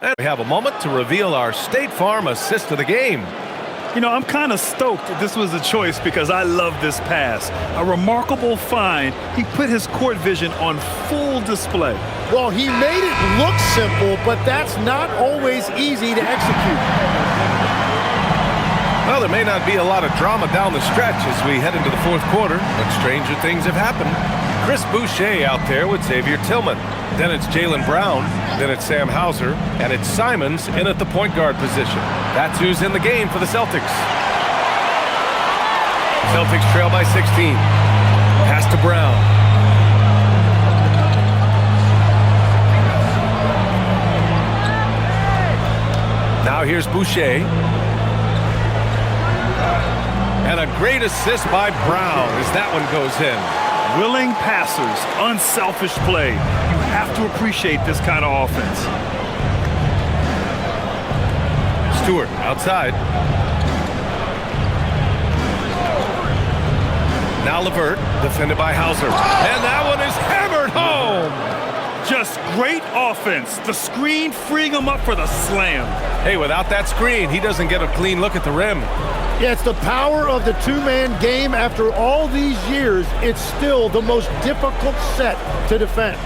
And we have a moment to reveal our State Farm assist of the game. You know, I'm kind of stoked that this was a choice because I love this pass. A remarkable find. He put his court vision on full display. Well, he made it look simple, but that's not always easy to execute. Well, there may not be a lot of drama down the stretch as we head into the fourth quarter, but stranger things have happened. Chris Boucher out there with Xavier Tillman. Then it's Jaylen Brown. Then it's Sam Hauser. And it's Simons in at the point guard position. That's who's in the game for the Celtics. Celtics trail by 16. Pass to Brown. Now here's Boucher. And a great assist by Brown as that one goes in. Willing passers, unselfish play. You have to appreciate this kind of offense. Stewart outside. Now LeVert, defended by Hauser. And that one is hammered home. Just great offense. The screen freeing him up for the slam. Hey, without that screen, he doesn't get a clean look at the rim. Yeah, it's the power of the two-man game. After all these years, it's still the most difficult set to defend.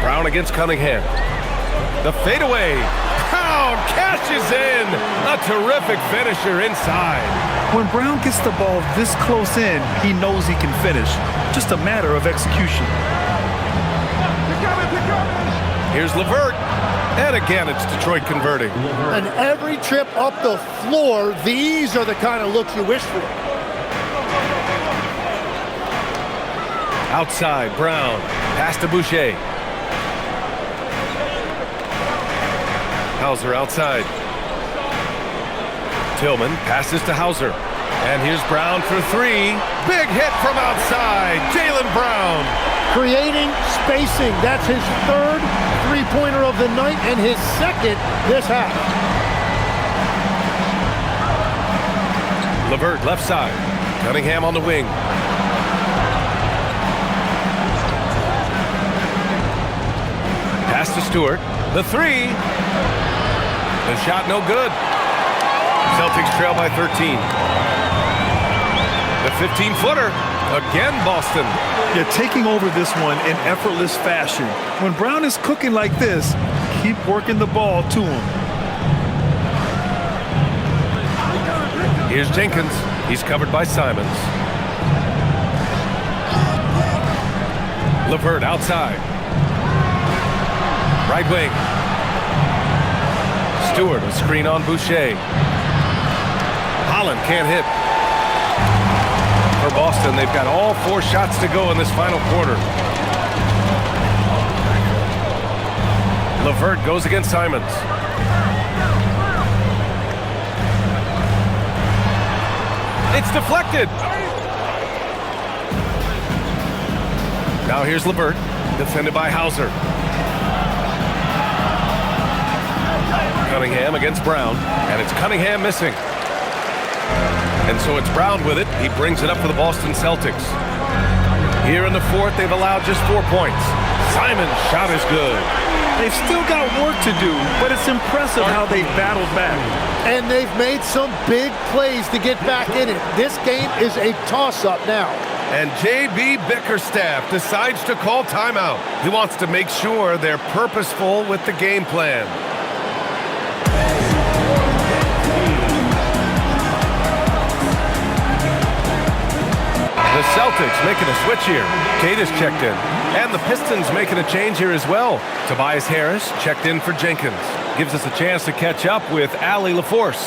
Brown against Cunningham. The fadeaway. Brown cashes in. A terrific finisher inside. When Brown gets the ball this close in, he knows he can finish. Just a matter of execution. Here's LeVert. And again, it's Detroit converting. And every trip up the floor, these are the kind of looks you wish for. Outside, Brown. Pass to Boucher. Hauser outside. Tillman passes to Hauser. And here's Brown for three. Big hit from outside. Jaylen Brown. Creating spacing. That's his third three-pointer of the night and his second this half. LeVert left side. Cunningham on the wing. Pass to Stewart. The three. The shot no good. Celtics trail by 13. The 15-footer. Again, Boston. Yeah, taking over this one in effortless fashion. When Brown is cooking like this, keep working the ball to him. Here's Jenkins. He's covered by Simons. LeVert outside. Right wing. Stewart, a screen on Boucher. Holland can't hit. For Boston, they've got all four shots to go in this final quarter. LeVert goes against Simons. It's deflected. Now here's LeVert, defended by Hauser. Cunningham against Brown, and it's Cunningham missing. And so it's Brown with it. He brings it up for the Boston Celtics. Here in the fourth, they've allowed just 4 points. Simon's shot is good. They've still got work to do, but it's impressive how they battled back. And they've made some big plays to get back in it. This game is a toss-up now. And J.B. Bickerstaff decides to call timeout. He wants to make sure they're purposeful with the game plan. The Celtics making a switch here. Cade is checked in. And the Pistons making a change here as well. Tobias Harris checked in for Jenkins. Gives us a chance to catch up with Allie LaForce.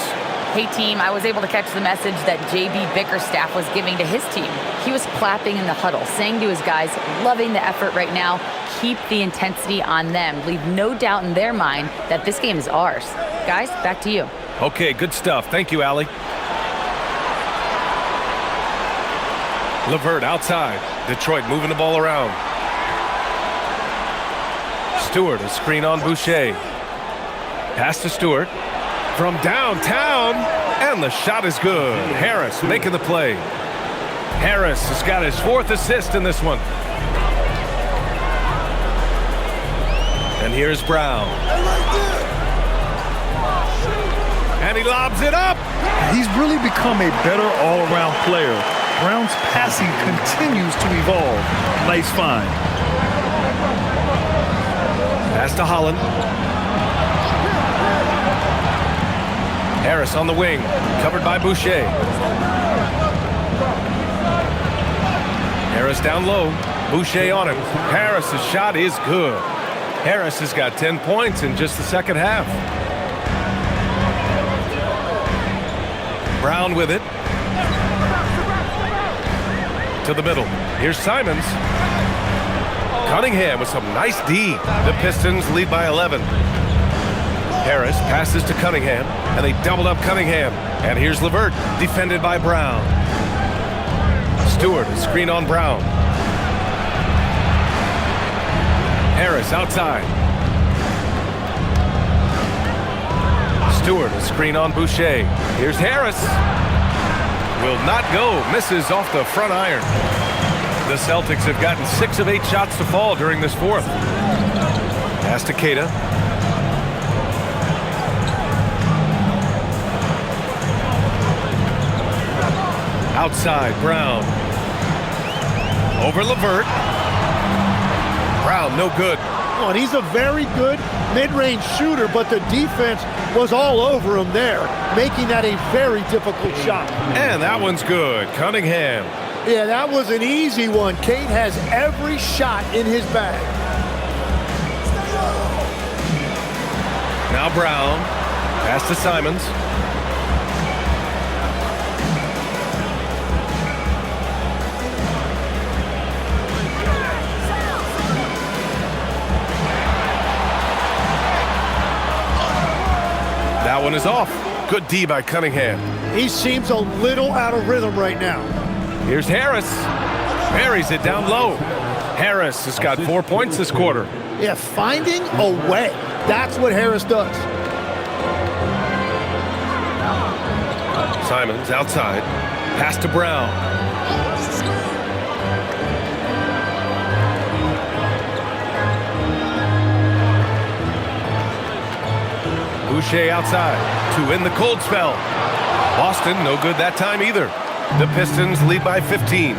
Hey team, I was able to catch the message that J.B. Bickerstaff was giving to his team. He was clapping in the huddle, saying to his guys, loving the effort right now, keep the intensity on them. Leave no doubt in their mind that this game is ours. Guys, back to you. Okay, good stuff. Thank you, Allie. LeVert outside. Detroit moving the ball around. Stewart, a screen on Boucher. Pass to Stewart. From downtown, and the shot is good. Harris making the play. Harris has got his 4th assist in this one. And here's Brown. And he lobs it up. He's really become a better all-around player. Brown's passing continues to evolve. Nice find. Pass to Holland. Harris on the wing, covered by Boucher. Harris down low. Boucher on him. Harris's shot is good. Harris has got 10 points in just the second half. Brown with it. To the middle. Here's Simons. Cunningham with some nice D. The Pistons lead by 11. Harris passes to Cunningham, and they doubled up Cunningham. And here's LeVert, defended by Brown. Stewart, a screen on Brown. Harris outside. Stewart, a screen on Boucher. Here's Harris. Will not go, misses off the front iron. The Celtics have gotten 6 of 8 shots to fall during this fourth. Pass to Keita. Outside, Brown. Over LeVert. Brown, no good. Oh, and he's a very good mid-range shooter, but the defense was all over him there, making that a very difficult shot. And that one's good. Cunningham. Yeah, that was an easy one. Cade has every shot in his bag. Now Brown. Pass to Simons. That one is off. Good D by Cunningham. He seems a little out of rhythm right now. Here's Harris. Buries it down low. Harris has got 4 points this quarter. Yeah, finding a way. That's what Harris does. Simons outside. Pass to Brown. Boucher outside to win the cold spell. Boston no good that time either. The Pistons lead by 15.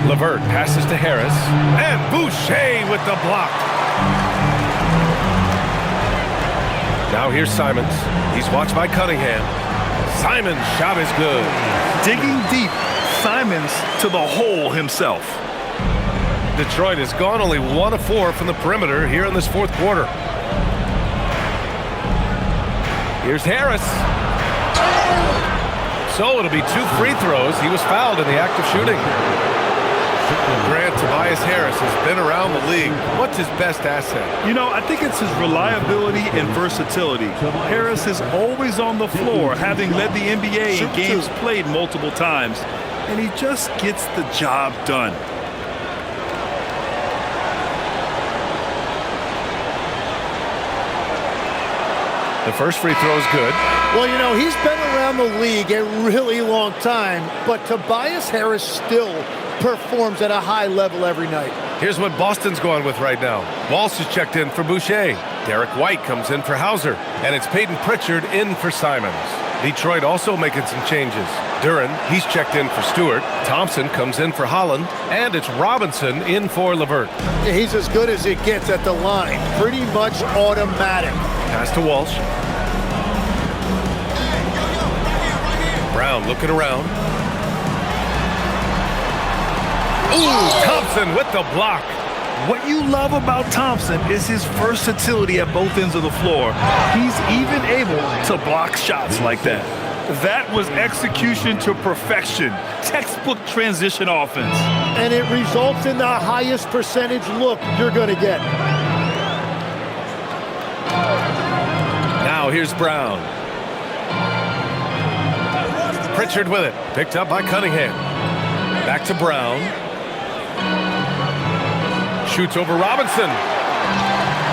LeVert passes to Harris. And Boucher with the block. Now here's Simons. He's watched by Cunningham. Simons' shot is good. Digging deep, Simons to the hole himself. Detroit has gone only 1 of 4 from the perimeter here in this fourth quarter. Here's Harris. So it'll be 2 free throws. He was fouled in the act of shooting. Grant, Tobias Harris has been around the league. What's his best asset? You know, I think it's his reliability and versatility. Harris is always on the floor, having led the NBA in games played multiple times. And he just gets the job done. The first free throw is good. Well, you know, he's been around the league a really long time, but Tobias Harris still performs at a high level every night. Here's what Boston's going with right now. Walsh is checked in for Boucher. Derek White comes in for Hauser. And it's Peyton Pritchard in for Simons. Detroit also making some changes. Duren, he's checked in for Stewart. Thompson comes in for Holland. And it's Robinson in for LeVert. Yeah, he's as good as it gets at the line. Pretty much automatic. Pass to Walsh. Brown looking around. Ooh, Thompson with the block. What you love about Thompson is his versatility at both ends of the floor. He's even able to block shots like that. That was execution to perfection. Textbook transition offense. And it results in the highest percentage look you're going to get. Now here's Brown. Pritchard with it. Picked up by Cunningham. Back to Brown. Shoots over Robinson.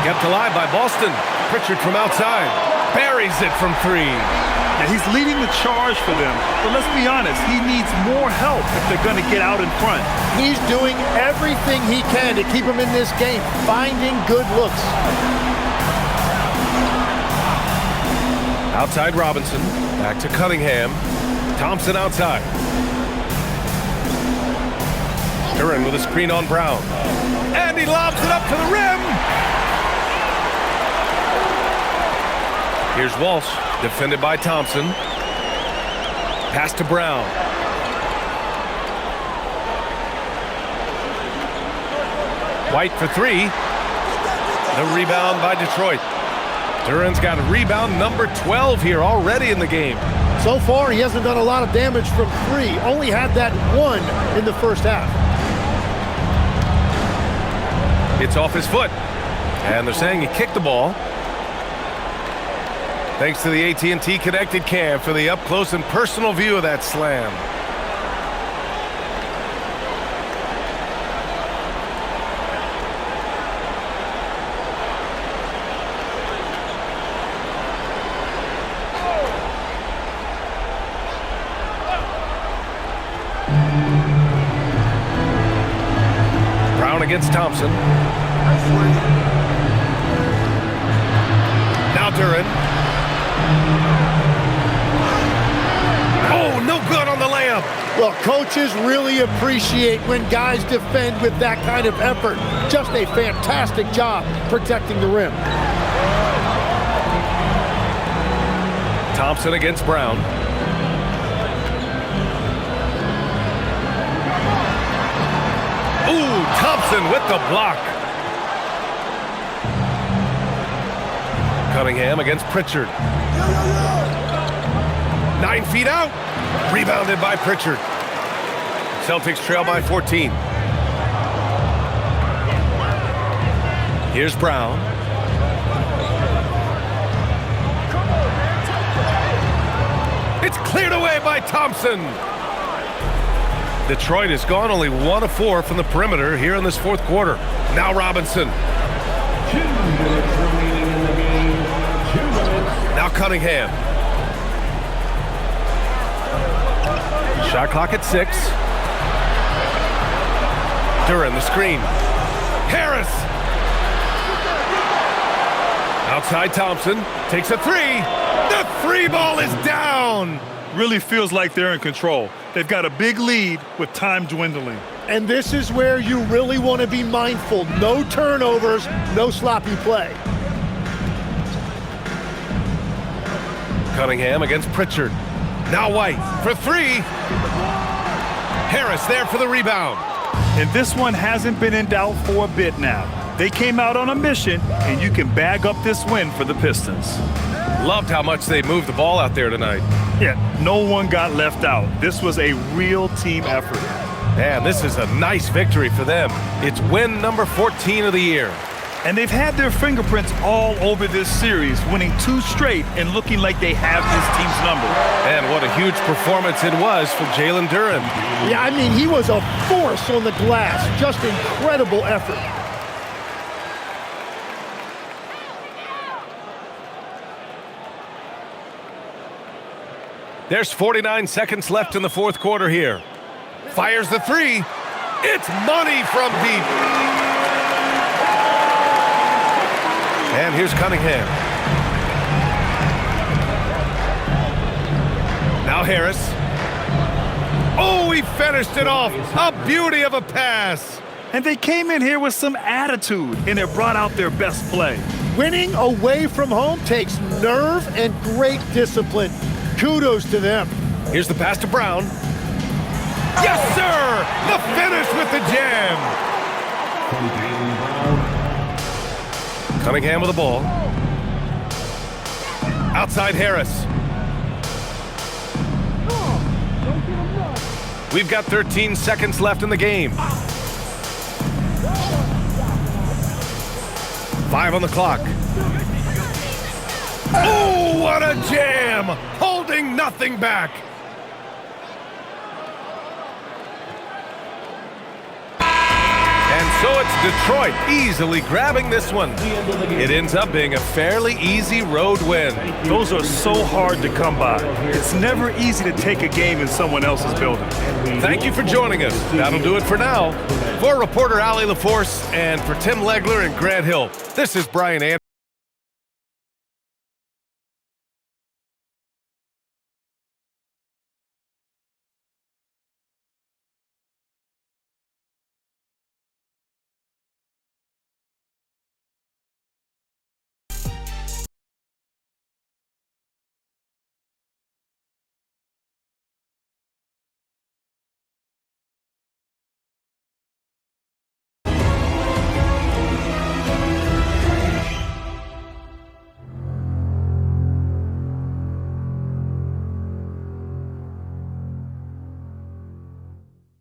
Kept alive by Boston. Pritchard from outside. Buries it from 3. Yeah, he's leading the charge for them. But let's be honest, he needs more help if they're going to get out in front. He's doing everything he can to keep him in this game, finding good looks. Outside Robinson. Back to Cunningham. Thompson outside. Duren with a screen on Brown. And he lobs it up to the rim. Here's Walsh, defended by Thompson. Pass to Brown. White for 3. The rebound by Detroit. Duren's got rebound number 12 here already in the game. So far, he hasn't done a lot of damage from 3. Only had that 1 in the first half. It's off his foot. And they're saying he kicked the ball. Thanks to the AT&T Connected Cam for the up-close and personal view of that slam. Brown against Thompson. Now Duren. Oh, no good on the layup. Well, coaches really appreciate when guys defend with that kind of effort. Just a fantastic job protecting the rim. Thompson against Brown. Ooh, Thompson with the block. Cunningham against Pritchard. 9 feet out. Rebounded by Pritchard. Celtics trail by 14. Here's Brown. It's cleared away by Thompson. Detroit has gone only 1 of 4 from the perimeter here in this fourth quarter. Now Robinson. 2 minutes remaining in the game. 2 minutes. Now Cunningham. Shot clock at 6. Duren the screen. Harris. Outside Thompson. Takes a 3. The 3 ball is down. Really feels like they're in control. They've got a big lead with time dwindling. And this is where you really want to be mindful. No turnovers, no sloppy play. Cunningham against Pritchard. Now White for 3. Harris there for the rebound. And this one hasn't been in doubt for a bit now. They came out on a mission, and you can bag up this win for the Pistons. Loved how much they moved the ball out there tonight. Yeah, no one got left out. This was a real team effort. Man, this is a nice victory for them. It's win number 14 of the year. And they've had their fingerprints all over this series, winning 2 straight and looking like they have this team's number. And what a huge performance it was for Jalen Duren. Yeah, I mean, he was a force on the glass. Just incredible effort. There's 49 seconds left in the fourth quarter here. Fires the 3. It's money from deep. And here's Cunningham. Now Harris. Oh, he finished it off. A beauty of a pass. And they came in here with some attitude, and it brought out their best play. Winning away from home takes nerve and great discipline. Kudos to them. Here's the pass to Brown. Yes, sir! The finish with the jam. Cunningham with the ball. Outside Harris. We've got 13 seconds left in the game. 5 on the clock. Oh, what a jam! Holding nothing back. And so it's Detroit easily grabbing this one. It ends up being a fairly easy road win. Those are so hard to come by. It's never easy to take a game in someone else's building. Thank you for joining us. That'll do it for now. For reporter Allie LaForce and for Tim Legler and Grant Hill, this is Brian Anderson.